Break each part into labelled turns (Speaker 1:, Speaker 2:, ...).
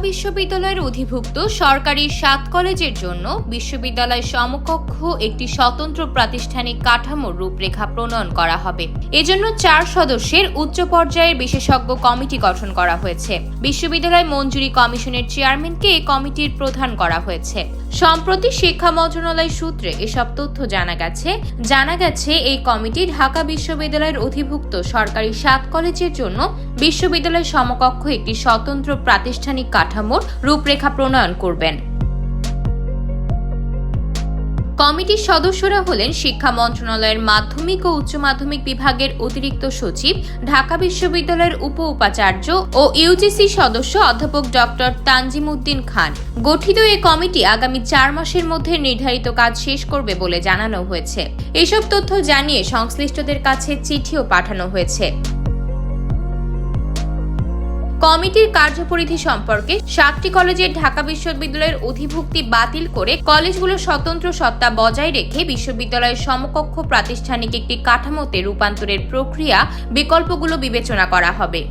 Speaker 1: বিশ্ববিদ্যালয়ের অধিভুক্ত সরকারি 7 কলেজের জন্য বিশ্ববিদ্যালয় সমকক্ষ একটি স্বতন্ত্র প্রাতিষ্ঠানিক কাঠামোর রূপরেখা প্রণয়ন করা হবে। এজন্য 4 সদস্যের উচ্চ পর্যায়ের বিশেষজ্ঞ কমিটি গঠন করা হয়েছে। বিশ্ববিদ্যালয় মঞ্জুরি কমিশনের চেয়ারম্যানকে এই কমিটির প্রধান করা হয়েছে। সম্প্রতি শিক্ষা মন্ত্রণালয় সূত্রে এসব তথ্য জানা গেছে এই কমিটি ঢাকা বিশ্ববিদ্যালয়ের অধিভুক্ত সরকারি 7 কলেজের জন্য বিশ্ববিদ্যালয় সমকক্ষ একটি স্বতন্ত্র প্রাতিষ্ঠানিক কাঠামোর রূপরেখা প্রণয়ন করবেন। কমিটির সদস্যরা হলেন শিক্ষা মন্ত্রণালয়ের মাধ্যমিক ও উচ্চ মাধ্যমিক বিভাগের অতিরিক্ত সচিব, ঢাকা বিশ্ববিদ্যালয়ের উপাচার্য ও ইউজিসি সদস্য অধ্যাপক ডক্টর তানজিম উদ্দিন খান। গঠিত এই কমিটি আগামী 4 মাসের মধ্যে নির্ধারিত কাজ শেষ করবে বলে জানানো হয়েছে। এসব তথ্য জানিয়ে সংশ্লিষ্টদের কাছে চিঠিও পাঠানো হয়েছে। কমিটির কার্যপরিধি সম্পর্কে 7টি কলেজের ঢাকা বিশ্ববিদ্যালয়ের অধিভুক্তি বাতিল করে কলেজগুলোর স্বতন্ত্র সত্তা বজায় রেখে বিশ্ববিদ্যালয়ের সমকক্ষ প্রাতিষ্ঠানিক একটি কাঠামোতে রূপান্তরের প্রক্রিয়া বিকল্পগুলো বিবেচনা করা হবে।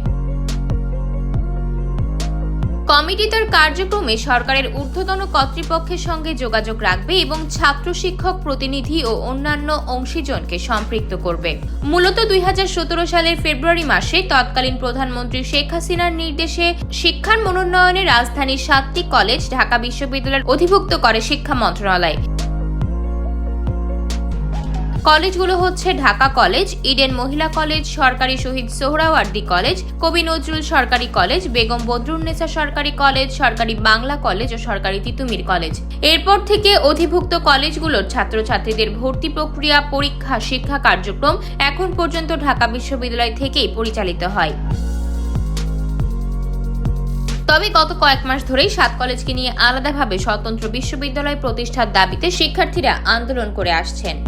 Speaker 1: কমিটি তার কার্যক্রমে সরকারের ঊর্ধ্বতন কর্তৃপক্ষের সঙ্গে যোগাযোগ রাখবে এবং ছাত্র শিক্ষক প্রতিনিধি ও অন্যান্য অংশীজনকে সম্পৃক্ত করবে। মূলত 2017 সালের ফেব্রুয়ারি মাসে তৎকালীন প্রধানমন্ত্রী শেখ হাসিনার নির্দেশে শিক্ষার মনোন্নয়নে রাজধানীর 7টি কলেজ ঢাকা বিশ্ববিদ্যালয়ের অধিভুক্ত করে শিক্ষা মন্ত্রণালয়। কলেজগুলো হচ্ছে ঢাকা কলেজ, ইডেন মহিলা কলেজ, সরকারি শহীদ সোহরাওয়ার্দী কলেজ, কবি নজরুল সরকারি কলেজ, বেগম বদরুন্নেসা সরকারি কলেজ, সরকারি বাংলা কলেজ ও সরকারি তিতুমির কলেজ। এরপর থেকে অধিভুক্ত কলেজগুলোর ছাত্রছাত্রীদের ভর্তি প্রক্রিয়া, পরীক্ষা, শিক্ষা কার্যক্রম এখন পর্যন্ত ঢাকা বিশ্ববিদ্যালয় থেকেই পরিচালিত হয়। তবে গত কয়েক মাস ধরেই 7 কলেজকে নিয়ে আলাদাভাবে স্বতন্ত্র বিশ্ববিদ্যালয় প্রতিষ্ঠার দাবিতে শিক্ষার্থীরা আন্দোলন করে আসছেন।